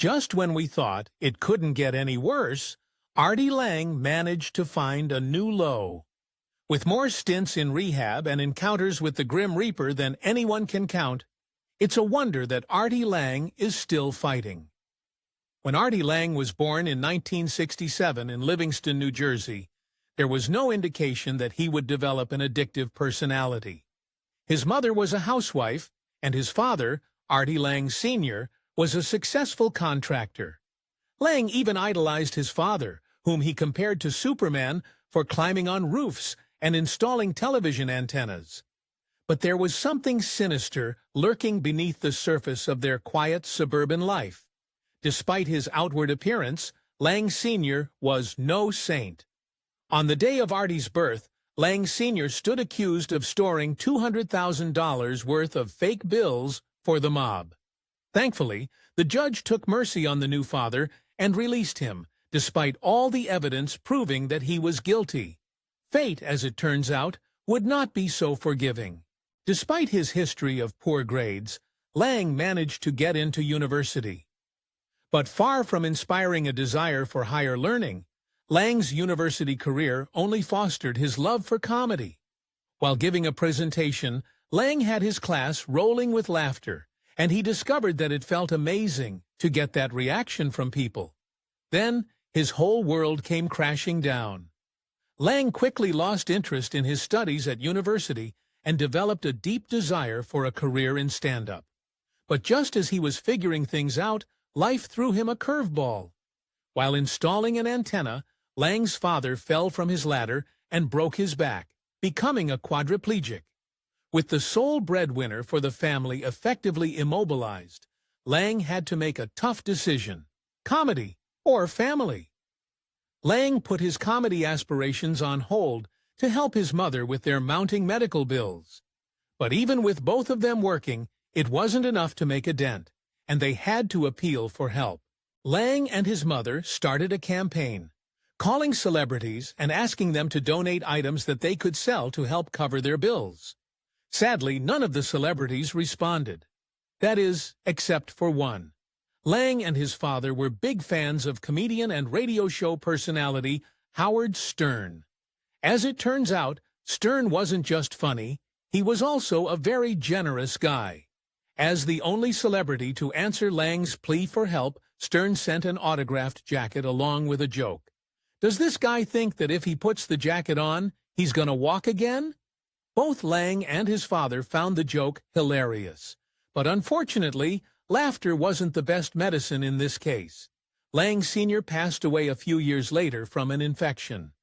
Just when we thought it couldn't get any worse, Artie Lang managed to find a new low. With more stints in rehab and encounters with the Grim Reaper than anyone can count, it's a wonder that Artie Lang is still fighting. When Artie Lang was born in 1967 in Livingston, New Jersey, there was no indication that he would develop an addictive personality. His mother was a housewife, and his father, Artie Lang Sr., was a successful contractor. Lang even idolized his father, whom he compared to Superman for climbing on roofs and installing television antennas. But there was something sinister lurking beneath the surface of their quiet suburban life. Despite his outward appearance, Lang Sr. was no saint. On the day of Artie's birth, Lang Sr. stood accused of storing $200,000 worth of fake bills for the mob. Thankfully, the judge took mercy on the new father and released him, despite all the evidence proving that he was guilty. Fate, as it turns out, would not be so forgiving. Despite his history of poor grades, Lang managed to get into university. But far from inspiring a desire for higher learning, Lang's university career only fostered his love for comedy. While giving a presentation, Lang had his class rolling with laughter, and he discovered that it felt amazing to get that reaction from people. Then, his whole world came crashing down. Lang quickly lost interest in his studies at university and developed a deep desire for a career in stand-up. But just as he was figuring things out, life threw him a curveball. While installing an antenna, Lang's father fell from his ladder and broke his back, becoming a quadriplegic. With the sole breadwinner for the family effectively immobilized, Lang had to make a tough decision: comedy or family. Lang put his comedy aspirations on hold to help his mother with their mounting medical bills. But even with both of them working, it wasn't enough to make a dent, and they had to appeal for help. Lang and his mother started a campaign, calling celebrities and asking them to donate items that they could sell to help cover their bills. Sadly, none of the celebrities responded. That is, except for one. Lang and his father were big fans of comedian and radio show personality Howard Stern. As it turns out, Stern wasn't just funny, he was also a very generous guy. As the only celebrity to answer Lang's plea for help, Stern sent an autographed jacket along with a joke. Does this guy think that if he puts the jacket on, he's gonna walk again? Both Lang and his father found the joke hilarious. But unfortunately, laughter wasn't the best medicine in this case. Lang Sr. passed away a few years later from an infection.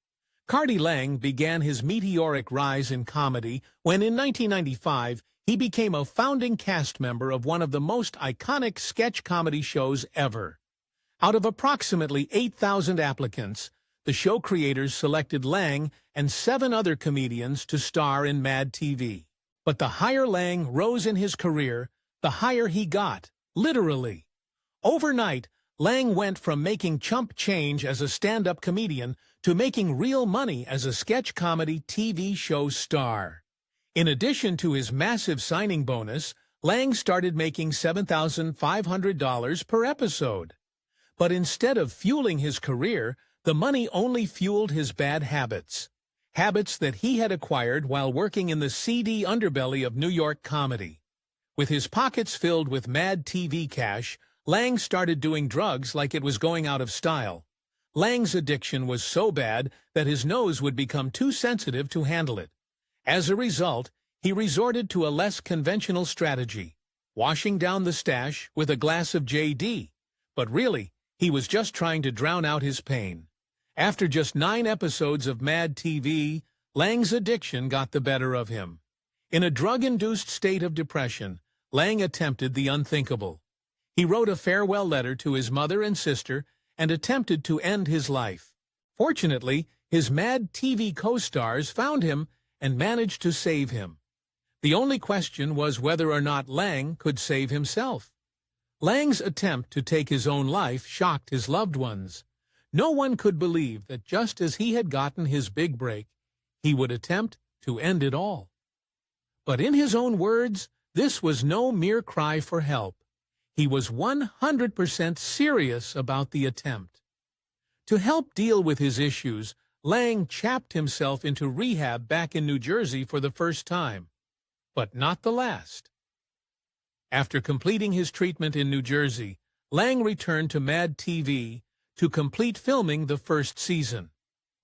Artie Lang began his meteoric rise in comedy when in 1995 he became a founding cast member of one of the most iconic sketch comedy shows ever. Out of approximately 8,000 applicants, the show creators selected Lang and 7 other comedians to star in Mad TV. But the higher Lang rose in his career, the higher he got, literally. Overnight, Lang went from making chump change as a stand-up comedian to making real money as a sketch comedy TV show star. In addition to his massive signing bonus, Lang started making $7,500 per episode. But instead of fueling his career, the money only fueled his bad habits. Habits that he had acquired while working in the seedy underbelly of New York comedy. With his pockets filled with Mad TV cash, Lang started doing drugs like it was going out of style. Lang's addiction was so bad that his nose would become too sensitive to handle it. As a result, he resorted to a less conventional strategy, washing down the stash with a glass of JD. But really, he was just trying to drown out his pain. After just 9 episodes of Mad TV, Lang's addiction got the better of him. In a drug-induced state of depression, Lang attempted the unthinkable. He wrote a farewell letter to his mother and sister and attempted to end his life. Fortunately, his Mad TV co-stars found him and managed to save him. The only question was whether or not Lang could save himself. Lang's attempt to take his own life shocked his loved ones. No one could believe that just as he had gotten his big break, he would attempt to end it all. But in his own words, this was no mere cry for help. He was 100% serious about the attempt. To help deal with his issues, Lang chapped himself into rehab back in New Jersey for the first time, but not the last. After completing his treatment in New Jersey, Lang returned to Mad TV to complete filming the first season.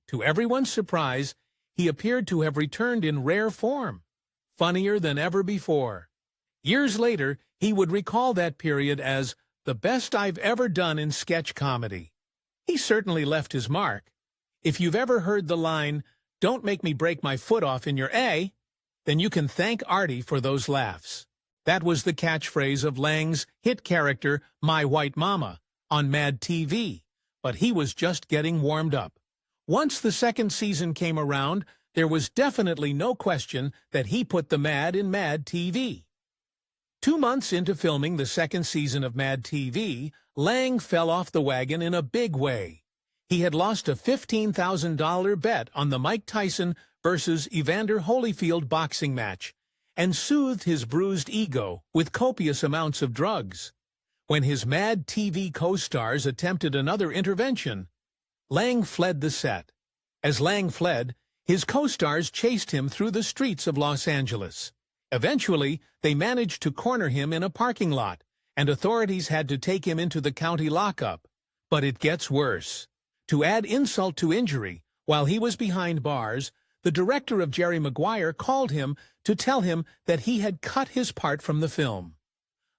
To everyone's surprise, he appeared to have returned in rare form, funnier than ever before. Years later, he would recall that period as the best I've ever done in sketch comedy. He certainly left his mark. If you've ever heard the line, "Don't make me break my foot off in your A," then you can thank Artie for those laughs. That was the catchphrase of Lang's hit character, My White Mama, on Mad TV, but he was just getting warmed up. Once the second season came around, there was definitely no question that he put the Mad in Mad TV. 2 months into filming the second season of Mad TV, Lang fell off the wagon in a big way. He had lost a $15,000 bet on the Mike Tyson versus Evander Holyfield boxing match and soothed his bruised ego with copious amounts of drugs. When his Mad TV co-stars attempted another intervention, Lang fled the set. As Lang fled, his co-stars chased him through the streets of Los Angeles. Eventually, they managed to corner him in a parking lot, and authorities had to take him into the county lockup. But it gets worse. To add insult to injury, while he was behind bars, the director of Jerry Maguire called him to tell him that he had cut his part from the film.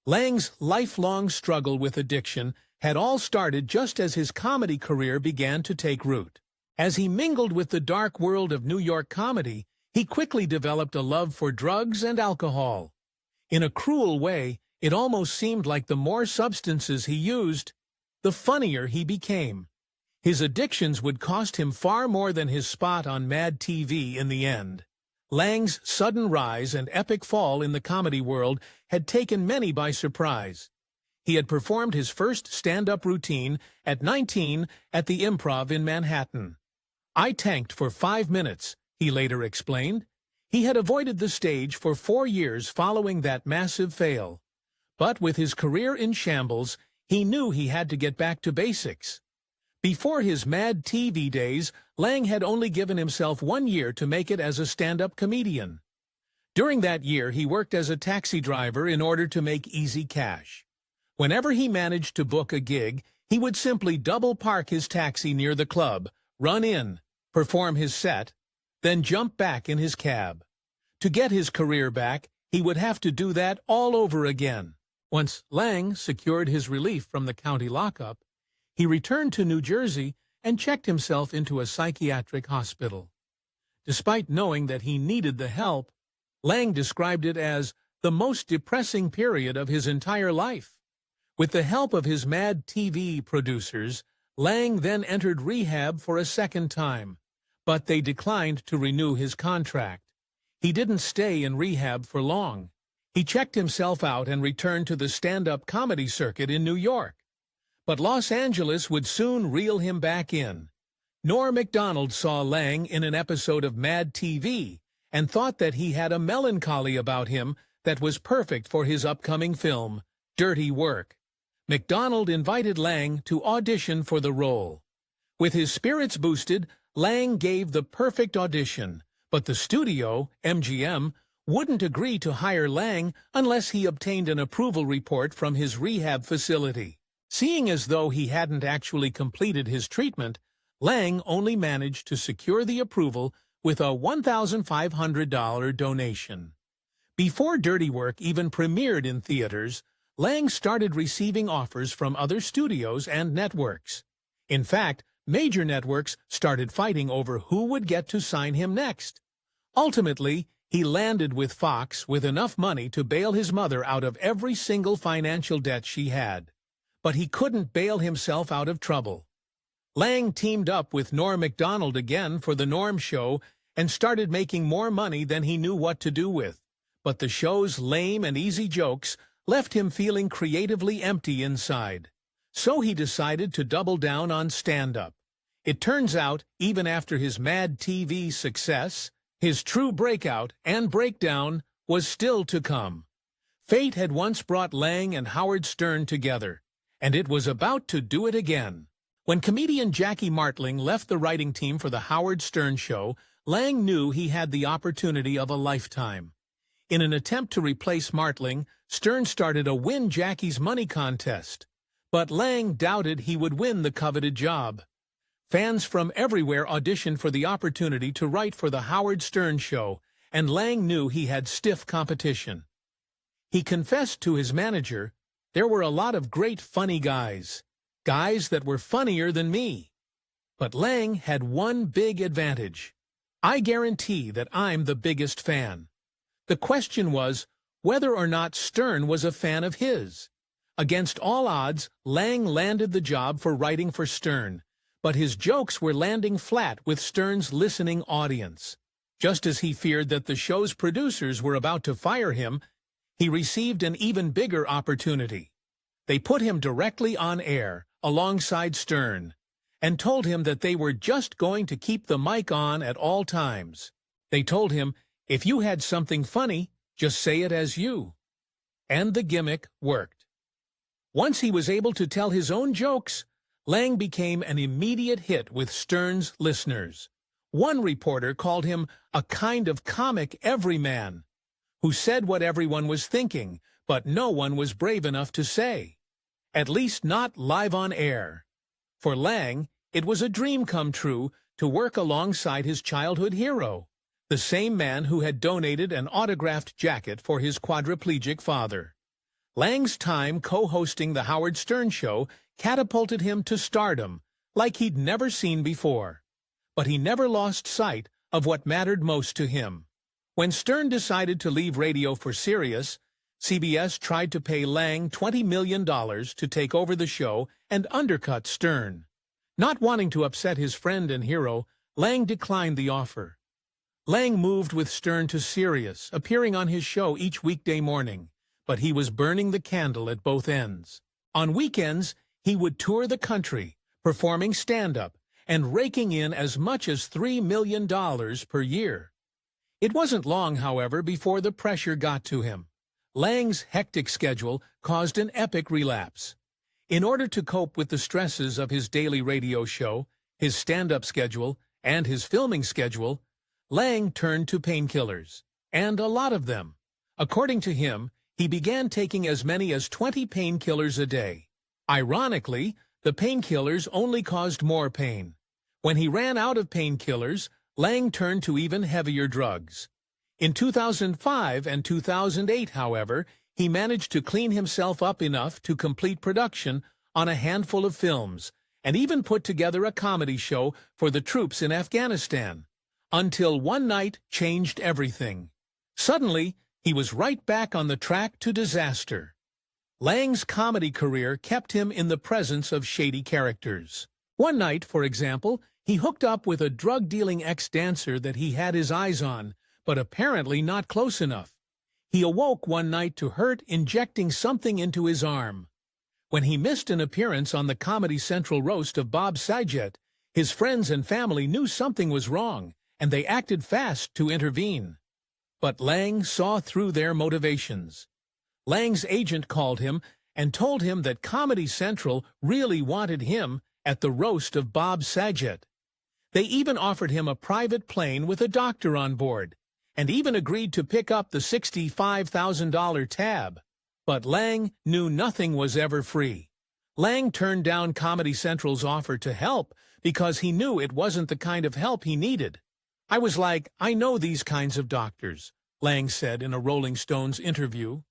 Lang's lifelong struggle with addiction had all started just as his comedy career began to take root. As he mingled with the dark world of New York comedy, he quickly developed a love for drugs and alcohol. In a cruel way, it almost seemed like the more substances he used, the funnier he became. His addictions would cost him far more than his spot on Mad TV in the end. Lang's sudden rise and epic fall in the comedy world had taken many by surprise. He had performed his first stand-up routine at 19 at the Improv in Manhattan. "I tanked for 5 minutes," he later explained. He had avoided the stage for 4 years following that massive fail. But with his career in shambles, he knew he had to get back to basics. Before his Mad TV days, Lang had only given himself 1 year to make it as a stand-up comedian. During that year, he worked as a taxi driver in order to make easy cash. Whenever he managed to book a gig, he would simply double park his taxi near the club, run in, perform his set, then jump back in his cab. To get his career back, he would have to do that all over again. Once Lang secured his relief from the county lockup, he returned to New Jersey and checked himself into a psychiatric hospital. Despite knowing that he needed the help, Lang described it as the most depressing period of his entire life. With the help of his Mad TV producers, Lang then entered rehab for a second time, but they declined to renew his contract. He didn't stay in rehab for long. He checked himself out and returned to the stand-up comedy circuit in New York. But Los Angeles would soon reel him back in. Norm Macdonald saw Lang in an episode of Mad TV and thought that he had a melancholy about him that was perfect for his upcoming film, Dirty Work. Macdonald invited Lang to audition for the role. With his spirits boosted, Lang gave the perfect audition, but the studio, MGM, wouldn't agree to hire Lang unless he obtained an approval report from his rehab facility. Seeing as though he hadn't actually completed his treatment, Lang only managed to secure the approval with a $1,500 donation. Before Dirty Work even premiered in theaters, Lang started receiving offers from other studios and networks. In fact, major networks started fighting over who would get to sign him next. Ultimately, he landed with Fox with enough money to bail his mother out of every single financial debt she had. But he couldn't bail himself out of trouble. Lang teamed up with Norm Macdonald again for The Norm Show and started making more money than he knew what to do with. But the show's lame and easy jokes left him feeling creatively empty inside. So he decided to double down on stand-up. It turns out, even after his Mad TV success, his true breakout and breakdown was still to come. Fate had once brought Lang and Howard Stern together, and it was about to do it again. When comedian Jackie Martling left the writing team for the Howard Stern Show, Lang knew he had the opportunity of a lifetime. In an attempt to replace Martling, Stern started a Win Jackie's Money contest. But Lang doubted he would win the coveted job. Fans from everywhere auditioned for the opportunity to write for the Howard Stern Show, and Lang knew he had stiff competition. He confessed to his manager, "There were a lot of great funny guys that were funnier than me." But Lang had one big advantage. "I guarantee that I'm the biggest fan." The question was whether or not Stern was a fan of his. Against all odds, Lang landed the job for writing for Stern, but his jokes were landing flat with Stern's listening audience. Just as he feared that the show's producers were about to fire him, he received an even bigger opportunity. They put him directly on air, alongside Stern, and told him that they were just going to keep the mic on at all times. They told him, "If you had something funny, just say it as you." And the gimmick worked. Once he was able to tell his own jokes, Lang became an immediate hit with Stern's listeners. One reporter called him a kind of comic everyman, who said what everyone was thinking, but no one was brave enough to say. At least not live on air. For Lang, it was a dream come true to work alongside his childhood hero, the same man who had donated an autographed jacket for his quadriplegic father. Lang's time co-hosting the Howard Stern Show catapulted him to stardom like he'd never seen before. But he never lost sight of what mattered most to him. When Stern decided to leave radio for Sirius, CBS tried to pay Lang $20 million to take over the show and undercut Stern. Not wanting to upset his friend and hero, Lang declined the offer. Lang moved with Stern to Sirius, appearing on his show each weekday morning, but he was burning the candle at both ends. On weekends, he would tour the country, performing stand-up and raking in as much as $3 million per year. It wasn't long, however, before the pressure got to him. Lang's hectic schedule caused an epic relapse. In order to cope with the stresses of his daily radio show, his stand-up schedule, and his filming schedule, Lang turned to painkillers, and a lot of them. According to him, he began taking as many as 20 painkillers a day. Ironically, the painkillers only caused more pain. When he ran out of painkillers, Lang turned to even heavier drugs. In 2005 and 2008, however, he managed to clean himself up enough to complete production on a handful of films, and even put together a comedy show for the troops in Afghanistan. Until one night changed everything. Suddenly, he was right back on the track to disaster. Lang's comedy career kept him in the presence of shady characters. One night, for example, he hooked up with a drug-dealing ex-dancer that he had his eyes on, but apparently not close enough. He awoke one night to Hurt injecting something into his arm. When he missed an appearance on the Comedy Central roast of Bob Saget, his friends and family knew something was wrong, and they acted fast to intervene. But Lang saw through their motivations. Lang's agent called him and told him that Comedy Central really wanted him at the roast of Bob Saget. They even offered him a private plane with a doctor on board, and even agreed to pick up the $65,000 tab. But Lang knew nothing was ever free. Lang turned down Comedy Central's offer to help because he knew it wasn't the kind of help he needed. "I was like, I know these kinds of doctors," Lang said in a Rolling Stones interview.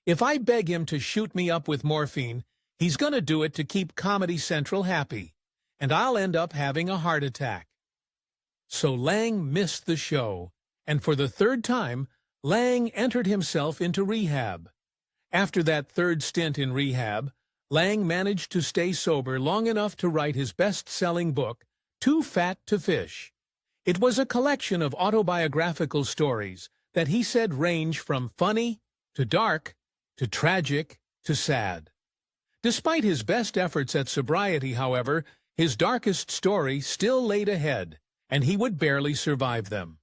"If I beg him to shoot me up with morphine, he's gonna do it to keep Comedy Central happy, and I'll end up having a heart attack." So Lang missed the show, and for the third time, Lang entered himself into rehab. After that third stint in rehab, Lang managed to stay sober long enough to write his best-selling book, Too Fat to Fish. It was a collection of autobiographical stories that he said range from funny to dark to tragic to sad. Despite his best efforts at sobriety, however, his darkest story still laid ahead, and he would barely survive them.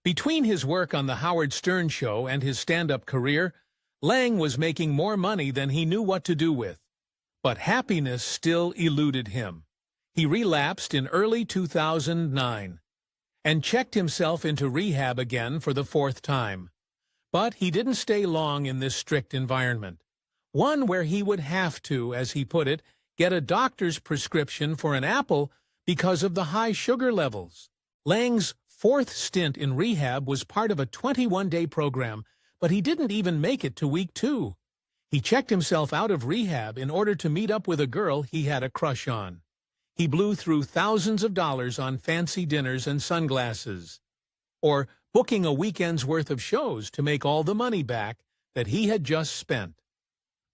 Between his work on the Howard Stern Show and his stand-up career, Lang was making more money than he knew what to do with. But happiness still eluded him. He relapsed in early 2009 and checked himself into rehab again for the fourth time. But he didn't stay long in this strict environment, one where he would have to, as he put it, get a doctor's prescription for an apple because of the high sugar levels. Lang's fourth stint in rehab was part of a 21-day program, but he didn't even make it to week 2. He checked himself out of rehab in order to meet up with a girl he had a crush on. He blew through thousands of dollars on fancy dinners and sunglasses, or booking a weekend's worth of shows to make all the money back that he had just spent.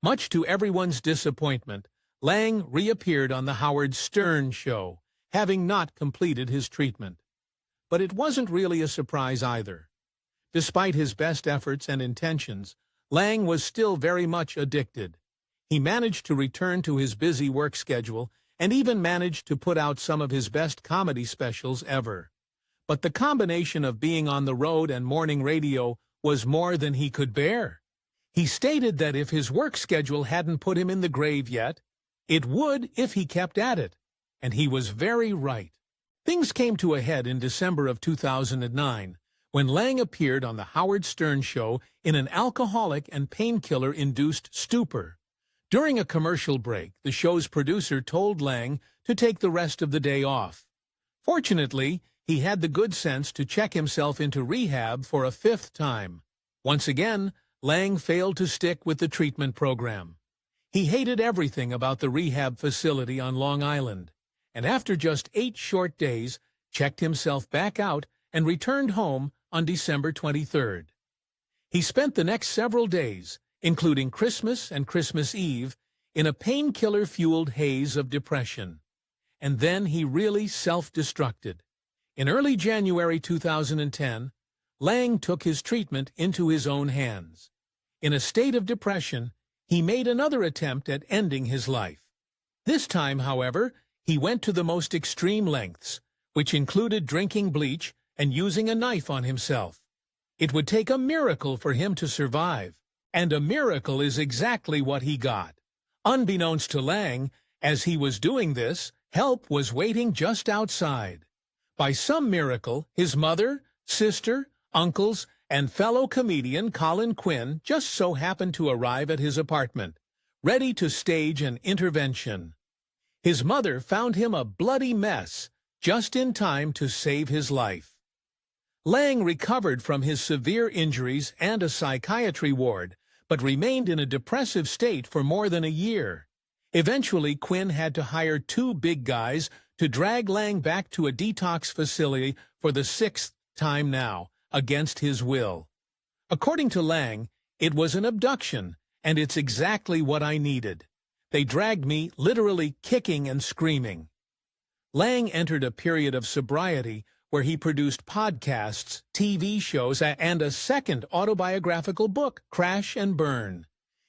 Much to everyone's disappointment, Lang reappeared on the Howard Stern show, having not completed his treatment. But it wasn't really a surprise either. Despite his best efforts and intentions, Lang was still very much addicted. He managed to return to his busy work schedule and even managed to put out some of his best comedy specials ever. But the combination of being on the road and morning radio was more than he could bear. He stated that if his work schedule hadn't put him in the grave yet, it would if he kept at it, and he was very right. Things came to a head in December of 2009, when Lang appeared on the Howard Stern show in an alcoholic and painkiller-induced stupor. During a commercial break, the show's producer told Lang to take the rest of the day off. Fortunately, he had the good sense to check himself into rehab for a 5th time. Once again, Lang failed to stick with the treatment program. He hated everything about the rehab facility on Long Island, and after just 8 short days, checked himself back out and returned home on December 23rd. He spent the next several days, including Christmas and Christmas Eve, in a painkiller-fueled haze of depression. And then he really self-destructed. In early January 2010, Lang took his treatment into his own hands. In a state of depression, he made another attempt at ending his life. This time, however, he went to the most extreme lengths, which included drinking bleach and using a knife on himself. It would take a miracle for him to survive, and a miracle is exactly what he got. Unbeknownst to Lang, as he was doing this, help was waiting just outside. By some miracle, his mother, sister, uncles, and fellow comedian Colin Quinn just so happened to arrive at his apartment, ready to stage an intervention. His mother found him a bloody mess, just in time to save his life. Lang recovered from his severe injuries and a psychiatry ward, but remained in a depressive state for more than a year. Eventually, Quinn had to hire 2 big guys to drag Lang back to a detox facility for the 6th time now, against his will. According to Lang, it was an abduction, and it's exactly what I needed. They dragged me, literally kicking and screaming. Lang entered a period of sobriety where he produced podcasts, TV shows, and a second autobiographical book, Crash and Burn.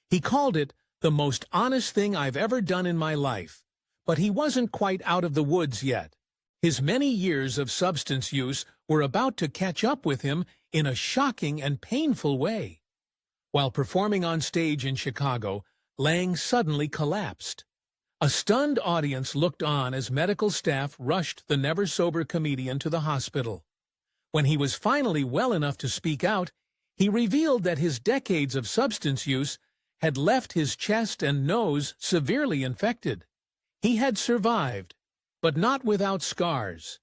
He called it the most honest thing I've ever done in my life, but he wasn't quite out of the woods yet. His many years of substance use were about to catch up with him in a shocking and painful way. While performing on stage in Chicago, Lang suddenly collapsed. A stunned audience looked on as medical staff rushed the never-sober comedian to the hospital. When he was finally well enough to speak out, he revealed that his decades of substance use had left his chest and nose severely infected. He had survived, but not without scars.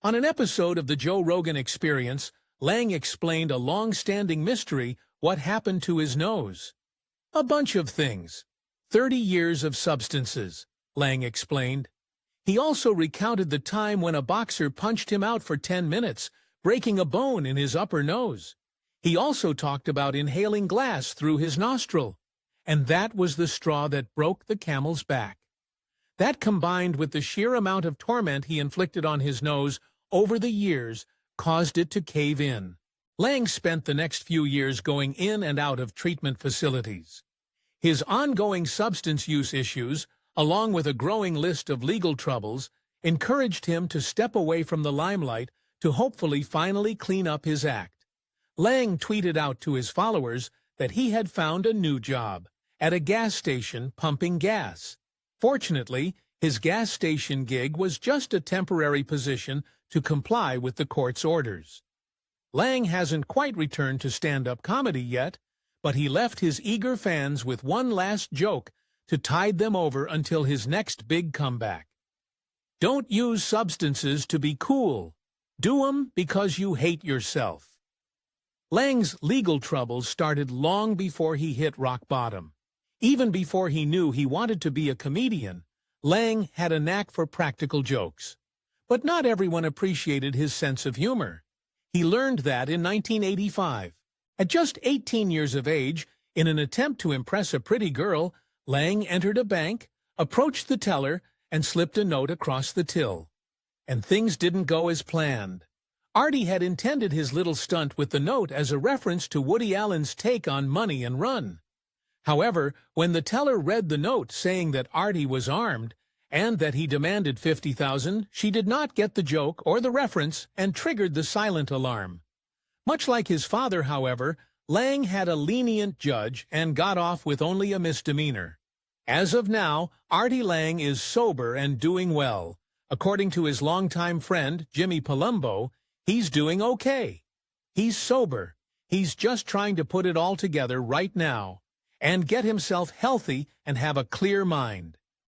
On an episode of the Joe Rogan Experience, Lang explained a long-standing mystery: what happened to his nose. A bunch of things. 30 years of substances, Lang explained. He also recounted the time when a boxer punched him out for 10 minutes, breaking a bone in his upper nose. He also talked about inhaling glass through his nostril, and that was the straw that broke the camel's back. That, combined with the sheer amount of torment he inflicted on his nose over the years, caused it to cave in. Lang spent the next few years going in and out of treatment facilities. His ongoing substance use issues, along with a growing list of legal troubles, encouraged him to step away from the limelight to hopefully finally clean up his act. Lang tweeted out to his followers that he had found a new job at a gas station pumping gas. Fortunately, his gas station gig was just a temporary position to comply with the court's orders. Lang hasn't quite returned to stand-up comedy yet, but he left his eager fans with one last joke to tide them over until his next big comeback. Don't use substances to be cool. Do 'em because you hate yourself. Lang's legal troubles started long before he hit rock bottom. Even before he knew he wanted to be a comedian, Lang had a knack for practical jokes. But not everyone appreciated his sense of humor. He learned that in 1985. At just 18 years of age, in an attempt to impress a pretty girl, Lang entered a bank, approached the teller, and slipped a note across the till. And things didn't go as planned. Artie had intended his little stunt with the note as a reference to Woody Allen's take on Money and Run. However, when the teller read the note saying that Artie was armed and that he demanded $50,000, she did not get the joke or the reference and triggered the silent alarm. Much like his father, however, Lang had a lenient judge and got off with only a misdemeanor. As of now, Artie Lang is sober and doing well. According to his longtime friend, Jimmy Palumbo, he's doing okay. He's sober. He's just trying to put it all together right now and get himself healthy and have a clear mind.